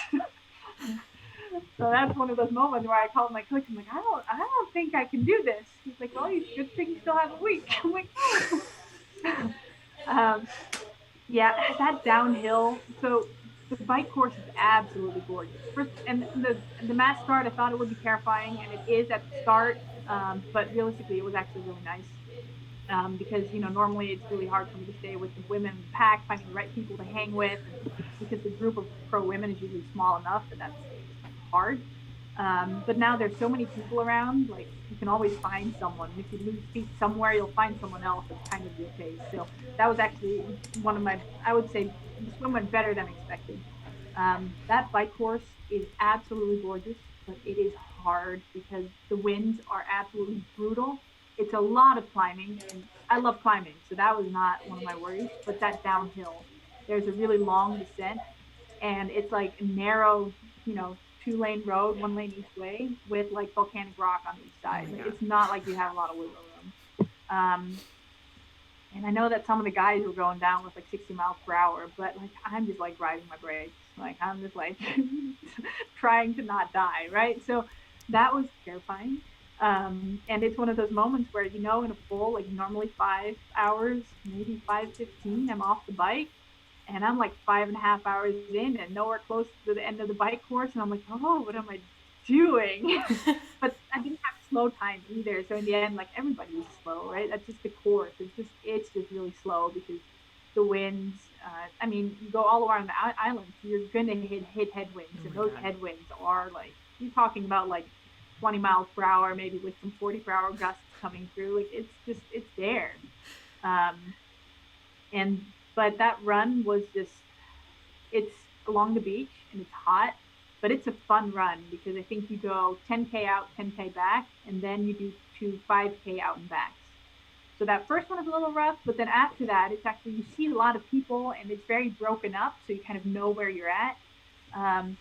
So that's one of those moments where I called my coach. I'm like, I don't think I can do this. He's like, well, you good thing you still have a week. I'm like, oh. Yeah, that downhill. So the bike course is absolutely gorgeous. And the mass start, I thought it would be terrifying, and it is at the start. But realistically, it was actually really nice because normally it's really hard for me to stay with the women in the pack, finding the right people to hang with, because the group of pro women is usually small enough that that's hard. But now there's so many people around, like you can always find someone. If you lose feet somewhere, you'll find someone else that's kind of your pace. So that was actually one of my, I would say, the swim went better than expected. That bike course is absolutely gorgeous, but it is hard because the winds are absolutely brutal. It's a lot of climbing, and I love climbing, so that was not one of my worries. But that downhill, there's a really long descent, and it's like a narrow, 2-lane road, 1 lane each way, with like volcanic rock on each side. Oh my Like, God. it's not like you have a lot of wiggle room. And I know that some of the guys were going down with like 60 miles per hour, but like I'm just like riding my brakes. Like I'm just like trying to not die, right? So that was terrifying. And it's one of those moments where, in a full, like normally 5 hours, maybe 5:15, I'm off the bike, and I'm like 5.5 hours in and nowhere close to the end of the bike course. And I'm like, oh, what am I doing? But I didn't have slow time either. So in the end, like everybody was slow, right? That's just the course. It's just really slow because the winds. I mean, you go all around the island, so you're gonna hit headwinds, Oh and my those God. headwinds are like, you're talking about like 20 miles per hour, maybe with some 40-per-hour gusts coming through. Like it's there. Um, and but that run was just, it's along the beach and it's hot, but it's a fun run because I think you go 10K out, 10K back, and then you do 5K out and backs. So that first one is a little rough, but then after that, it's actually, you see a lot of people and it's very broken up, so you kind of know where you're at. Um,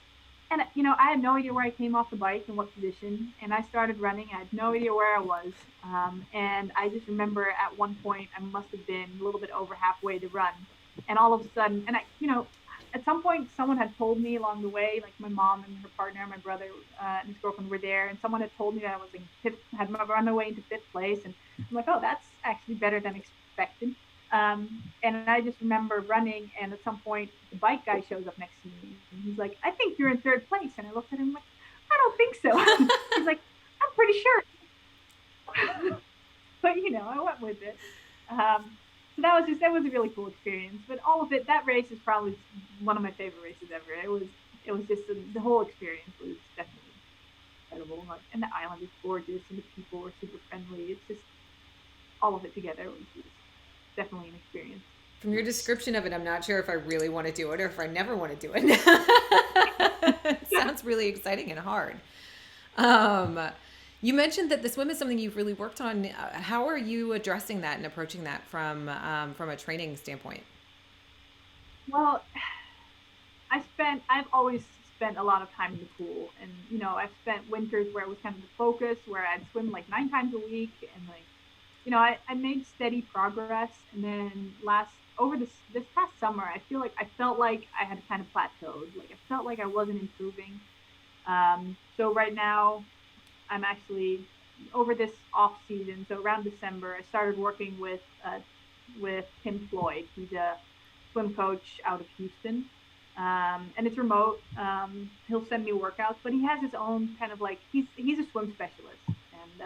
and I had no idea where I came off the bike and what position. And I started running. I had no idea where I was. And I just remember at one point I must have been a little bit over halfway to run, and all of a sudden, at some point someone had told me along the way, like my mom and her partner, my brother and his girlfriend were there, and someone had told me that I was in fifth, had run my way into fifth place, and I'm like, oh, that's actually better than expected. And I just remember running, and at some point, the bike guy shows up next to me, and he's like, "I think you're in third place." And I looked at him like, "I don't think so." He's like, "I'm pretty sure," but I went with it. So that was a really cool experience. But all of it, that race is probably one of my favorite races ever. It was just the whole experience was definitely incredible. And the island is gorgeous, and the people were super friendly. It's just all of it together was just definitely an experience. From your Nice. description of it, I'm not sure if I really want to do it or if I never want to do it. It sounds really exciting and hard. Um, you mentioned that the swim is something you've really worked on. How are you addressing that and approaching that from a training standpoint? Well, I've always spent a lot of time in the pool, and I've spent winters where it was kind of the focus, where I'd swim like 9 times a week, and like, I made steady progress. And then over this past summer, I felt like I had kind of plateaued. Like I felt like I wasn't improving. So right now, I'm actually, over this off season, so around December, I started working with Tim Floyd. He's a swim coach out of Houston, and it's remote. He'll send me workouts, but he has his own kind of like, he's a swim specialist, and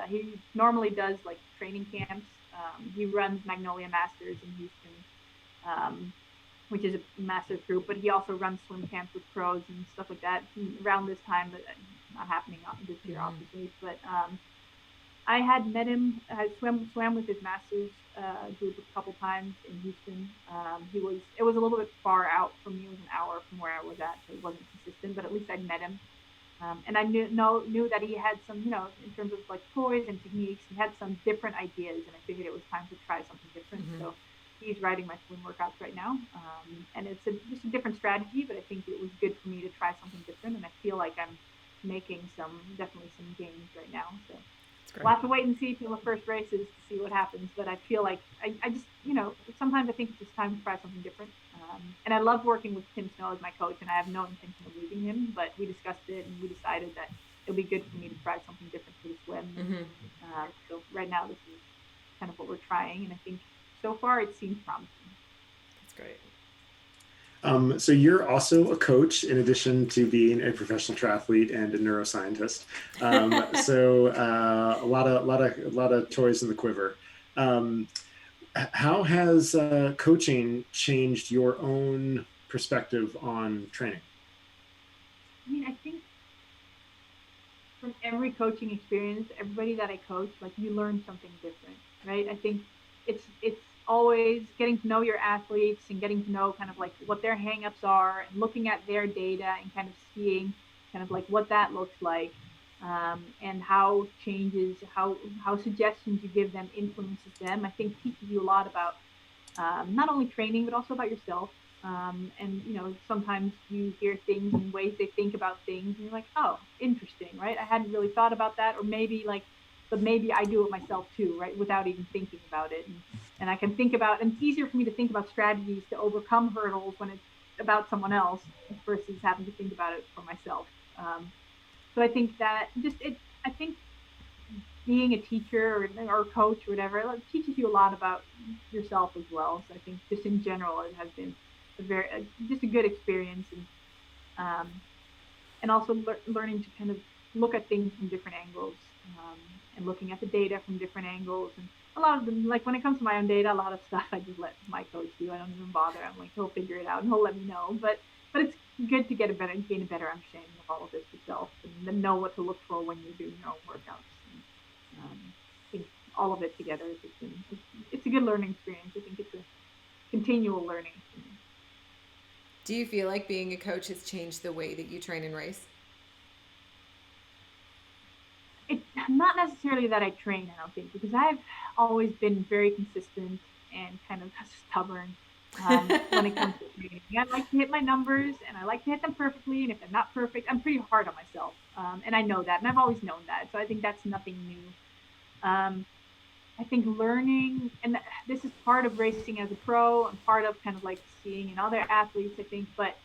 he normally does like training camps. He runs Magnolia Masters in Houston, um, which is a massive group, but he also runs swim camps with pros and stuff like that around this time, but not happening this year, Mm-hmm. obviously. But I had met him. I swam with his masters group a couple times in Houston. It was a little bit far out from me. It was an hour from where I was at, so it wasn't consistent. But at least I'd met him, and I knew that he had some, in terms of like toys and techniques, he had some different ideas, and I figured it was time to try something different. Mm-hmm. So he's writing my swim workouts right now, and it's just a different strategy. But I think it was good for me to try something different, and I feel like I'm making definitely some gains right now. So That's great. we'll have to wait and see till the first races to see what happens. But I feel like I just, sometimes I think it's just time to try something different. And I love working with Tim Snow as my coach, and I have no intention of leaving him. But we discussed it, and we decided that it would be good for me to try something different for the swim. Mm-hmm. So right now, this is kind of what we're trying, and I think so far it seems promising. That's great. So you're also a coach in addition to being a professional triathlete and a neuroscientist. So a lot of toys in the quiver. Um, how has coaching changed your own perspective on training? I mean, I think from every coaching experience, everybody that I coach, like you learn something different, right? I think it's always getting to know your athletes and getting to know kind of like what their hangups are, and looking at their data and kind of seeing kind of like what that looks like, and how suggestions you give them influences them. I think teaches you a lot about not only training but also about yourself. And, sometimes you hear things and ways they think about things and you're like, oh, interesting, right? I hadn't really thought about that. Or maybe but maybe I do it myself too, right? Without even thinking about it. And I can think about, and it's easier for me to think about strategies to overcome hurdles when it's about someone else versus having to think about it for myself. So I think that I think being a teacher or a coach or whatever, it teaches you a lot about yourself as well. So I think just in general, it has been just a good experience, um, and also learning to kind of look at things from different angles, and looking at the data from different angles. And a lot of them, like when it comes to my own data, a lot of stuff I just let my coach do. I don't even bother. I'm like, he'll figure it out and he'll let me know. But it's good to gain a better understanding of all of this yourself, and then know what to look for when you're doing your own workouts. I think all of it together it's a good learning experience. I think it's a continual learning experience. Do you feel like being a coach has changed the way that you train and race? It's not necessarily that I train, I don't think, because I've always been very consistent and kind of stubborn when it comes to training. I like to hit my numbers and I like to hit them perfectly. And if they're not perfect, I'm pretty hard on myself. And I know that, and I've always known that. So I think that's nothing new. I think learning, and this is part of racing as a pro and part of kind of like seeing in other athletes, I think, but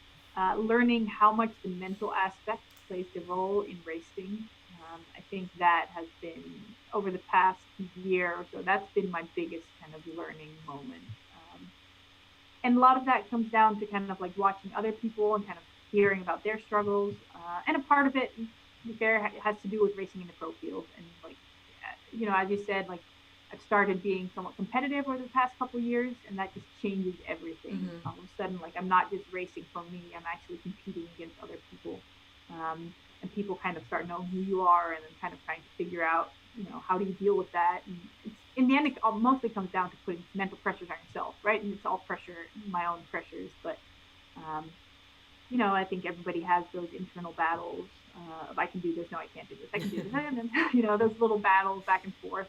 learning how much the mental aspect plays the role in racing. I think that has been over the past year or so, that's been my biggest kind of learning moment. And a lot of that comes down to kind of like watching other people and kind of hearing about their struggles. And a part of it, to be fair, has to do with racing in the pro field. And like, as you said, like I've started being somewhat competitive over the past couple of years, and that just changes everything. Mm-hmm. All of a sudden, like I'm not just racing for me, I'm actually competing against other people. And people kind of start knowing who you are and then kind of trying to figure out, how do you deal with that? And in the end, it mostly comes down to putting mental pressures on yourself, right? And it's all pressure, my own pressures. But, I think everybody has those internal battles of I can do this, no, I can't do this, I can do this. And then, those little battles back and forth.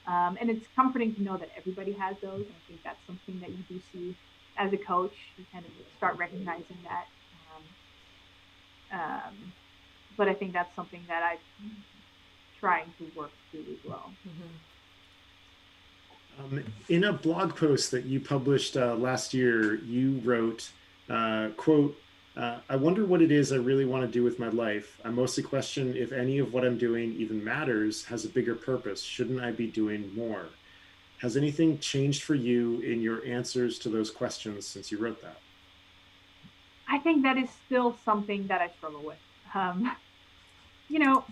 And it's comforting to know that everybody has those. And I think that's something that you do see as a coach. You kind of start recognizing that. But I think that's something that I'm trying to work through as well. In a blog post that you published last year, you wrote, quote, I wonder what it is I really want to do with my life. I mostly question if any of what I'm doing even matters, has a bigger purpose. Shouldn't I be doing more? Has anything changed for you in your answers to those questions since you wrote that? I think that is still something that I struggle with. You know,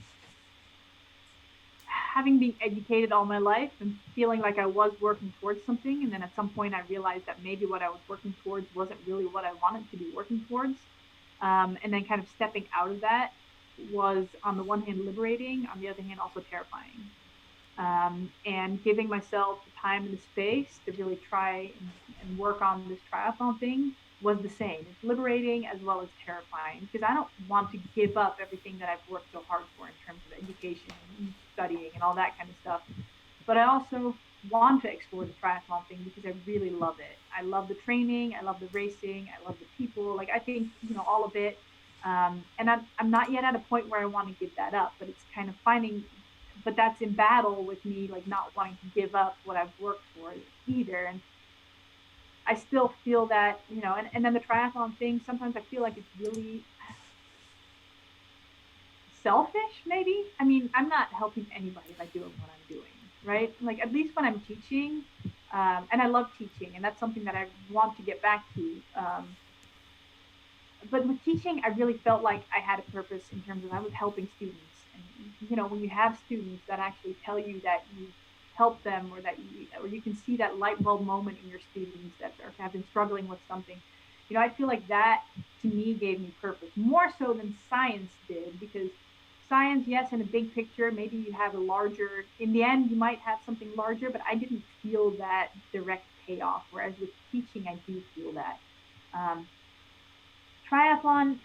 having been educated all my life and feeling like I was working towards something, and then at some point I realized that maybe what I was working towards wasn't really what I wanted to be working towards. And then kind of stepping out of that was, on the one hand, liberating, on the other hand, also terrifying. And giving myself the time and the space to really try and work on this triathlon thing was the same. It's liberating as well as terrifying, because I don't want to give up everything that I've worked so hard for in terms of education and studying and all that kind of stuff. But I also want to explore the triathlon thing because I really love it. I love the training, I love the racing, I love the people. Like, I think, all of it. And I'm not yet at a point where I want to give that up, but it's kind of but that's in battle with me, like not wanting to give up what I've worked for either. And I still feel that, and then the triathlon thing, sometimes I feel like it's really selfish, maybe. I mean, I'm not helping anybody by doing what I'm doing, right? Like, at least when I'm teaching, and I love teaching, and that's something that I want to get back to. But with teaching, I really felt like I had a purpose in terms of I was helping students. And, when you have students that actually tell you that you help them, or you can see that light bulb moment in your students that have been struggling with something, I feel like that to me gave me purpose, more so than science did, because science, yes, in a big picture, maybe you have in the end, you might have something larger, but I didn't feel that direct payoff. Whereas with teaching, I do feel that. Triathlon,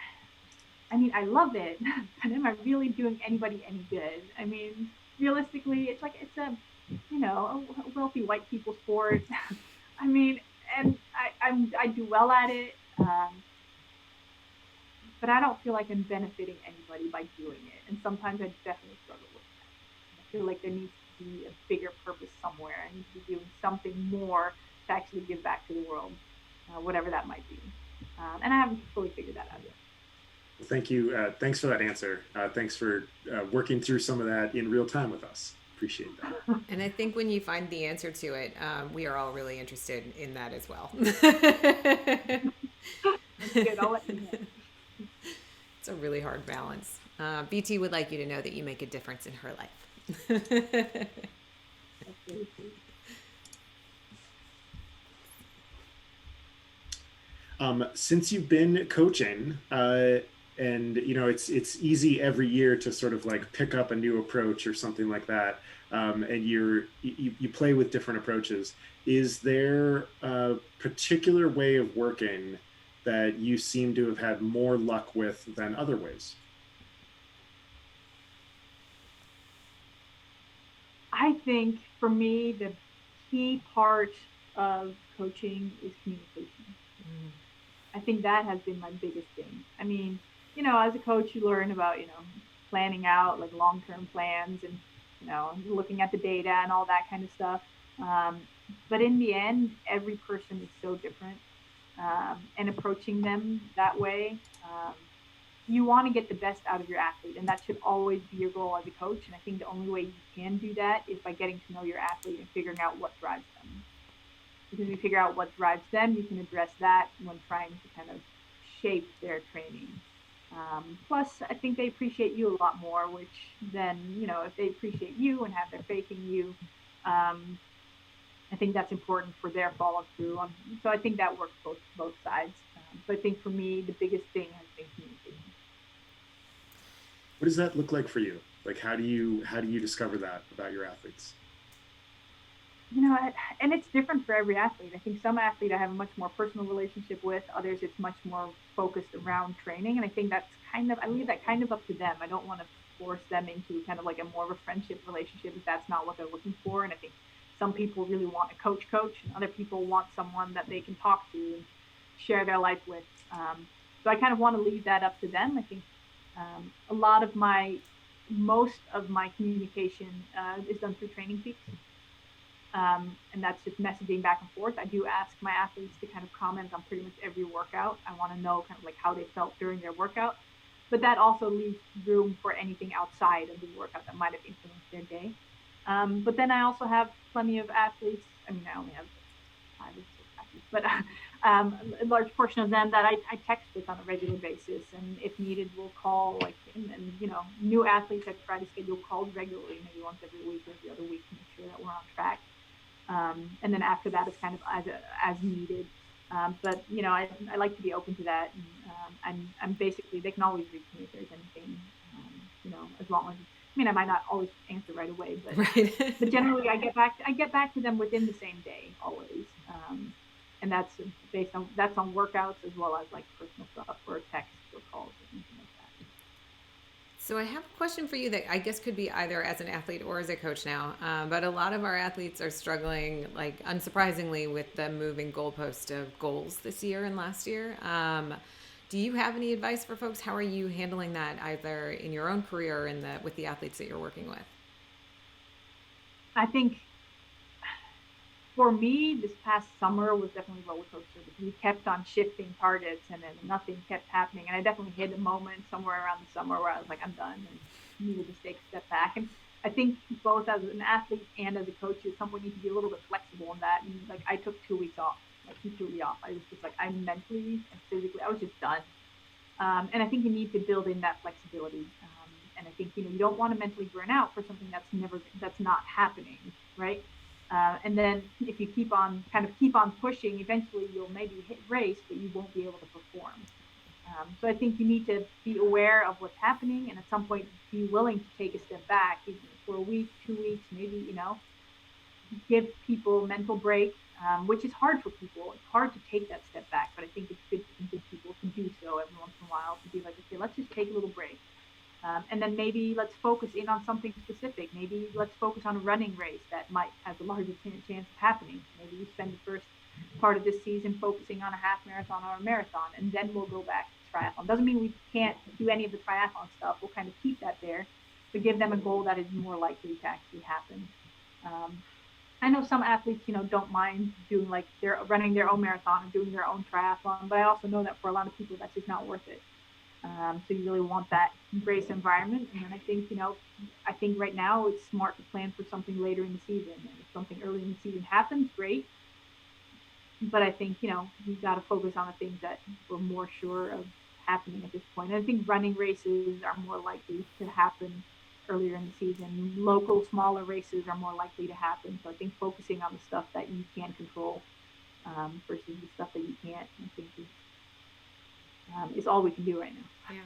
I mean, I love it, but am I really doing anybody any good? I mean, realistically, it's a wealthy white people sport. I mean, and I do well at it. But I don't feel like I'm benefiting anybody by doing it. And sometimes I definitely struggle with that. I feel like there needs to be a bigger purpose somewhere. I need to be doing something more to actually give back to the world, whatever that might be. And I haven't fully figured that out yet. Well, thank you. Thanks for that answer. Thanks for working through some of that in real time with us. Appreciate that. And I think when you find the answer to it, we are all really interested in that as well. That's good. I'll let you know. It's a really hard balance. BT would like you to know that you make a difference in her life. Since you've been coaching, and it's easy every year to sort of like pick up a new approach or something like that, and you play with different approaches. Is there a particular way of working that you seem to have had more luck with than other ways? I think for me, the key part of coaching is communication. I think that has been my biggest thing. I mean, as a coach, you learn about, planning out like long-term plans and, looking at the data and all that kind of stuff. But in the end, every person is so different. And approaching them that way, you want to get the best out of your athlete, and that should always be your goal as a coach. And I think the only way you can do that is by getting to know your athlete and figuring out what drives them. Because if you figure out what drives them, you can address that when trying to kind of shape their training. Plus, I think they appreciate you a lot more, which then, if they appreciate you and have their faith in you, I think that's important for their follow through. So I think that works both sides. But I think for me, the biggest thing has been communication. What does that look like for you? Like, how do you discover that about your athletes? And it's different for every athlete. I think some athlete I have a much more personal relationship with. Others, it's much more focused around training. And I think I leave that kind of up to them. I don't want to force them into kind of like a more of a friendship relationship if that's not what they're looking for. And I think some people really want a coach, and other people want someone that they can talk to and share their life with. So I kind of want to leave that up to them. I think most of my communication is done through Training Peaks. And that's just messaging back and forth. I do ask my athletes to kind of comment on pretty much every workout. I want to know kind of like how they felt during their workout. But that also leaves room for anything outside of the workout that might have influenced their day. But then I also have plenty of athletes. I mean, I only have 5 or 6 athletes, but a large portion of them that I text with on a regular basis. And if needed, we'll call and new athletes, I try to schedule calls regularly, maybe once every week or every other week to make sure that we're on track. And then after that, it's kind of as needed. But I like to be open to that. And I'm basically, they can always reach me if there's anything, as long as, I might not always answer right away, but Right. but generally I get back to them within the same day always. And that's on workouts as well as like personal stuff or texts or calls or anything like that. So I have a question for you that I guess could be either as an athlete or as a coach now. But a lot of our athletes are struggling, like unsurprisingly, with the moving goalpost of goals this year and last year. Do you have any advice for folks? How are you handling that either in your own career or with the athletes that you're working with? I think for me, this past summer was definitely a roller coaster because we kept on shifting targets and then nothing kept happening. And I definitely hit a moment somewhere around the summer where I was like, I'm done and needed to take a step back. And I think both as an athlete and as a coach, you at some point need to be a little bit flexible in that. And like I took 2 weeks off, completely off. I was just like, I'm mentally and physically, I was just done. And I think you need to build in that flexibility. And I think, you don't want to mentally burn out for something that's not happening, right? And then if you keep on pushing, eventually you'll maybe hit race, but you won't be able to perform. So I think you need to be aware of what's happening and at some point be willing to take a step back, even for a week, 2 weeks, maybe, give people a mental break, which is hard for people. It's hard to take that step back, but I think it's good people can do so every once in a while to be like, okay, let's just take a little break. And then maybe let's focus in on something specific. Maybe let's focus on a running race that might have a larger chance of happening. Maybe you spend the first part of this season focusing on a half marathon or a marathon, and then we'll go back to triathlon. Doesn't mean we can't do any of the triathlon stuff. We'll kind of keep that there, but give them a goal that is more likely to actually happen. I know some athletes, don't mind doing they're running their own marathon and doing their own triathlon, but I also know that for a lot of people, that's just not worth it. So you really want that embrace environment. And then I think right now it's smart to plan for something later in the season. And if something early in the season happens, great. But I think, we've got to focus on the things that we're more sure of happening at this point. And I think running races are more likely to happen earlier in the season. Local, smaller races are more likely to happen. So I think focusing on the stuff that you can control versus the stuff that you can't, I think is all we can do right now. Yeah.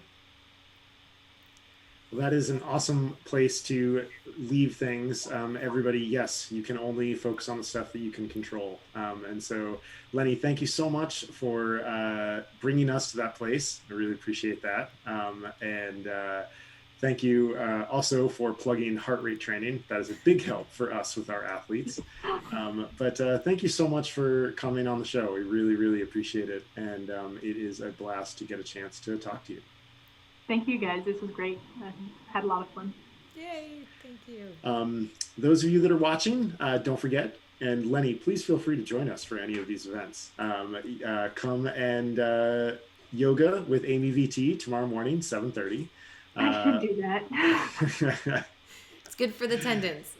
Well, that is an awesome place to leave things. Everybody, yes, you can only focus on the stuff that you can control. And so, Lenny, thank you so much for bringing us to that place. I really appreciate that. And thank you also for plugging heart rate training. That is a big help for us with our athletes. But thank you so much for coming on the show. We really, really appreciate it. And it is a blast to get a chance to talk to you. Thank you, guys. This was great. I had a lot of fun. Yay. Thank you. Those of you that are watching, don't forget, and Lenny, please feel free to join us for any of these events. Come and yoga with Amy VT tomorrow morning, 7:30. I should do that. It's good for the attendance.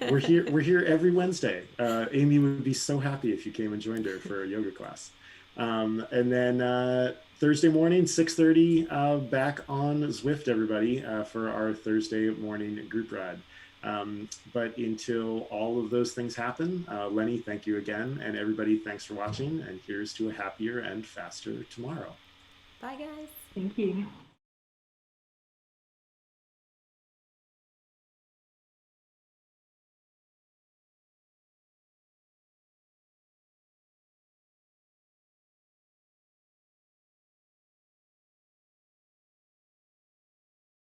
We're here every Wednesday. Amy would be so happy if you came and joined her for a yoga class. And then Thursday morning, 6:30, back on Zwift, everybody, for our Thursday morning group ride. But until all of those things happen, Lenny, thank you again. And everybody, thanks for watching. And here's to a happier and faster tomorrow. Bye, guys. Thank you.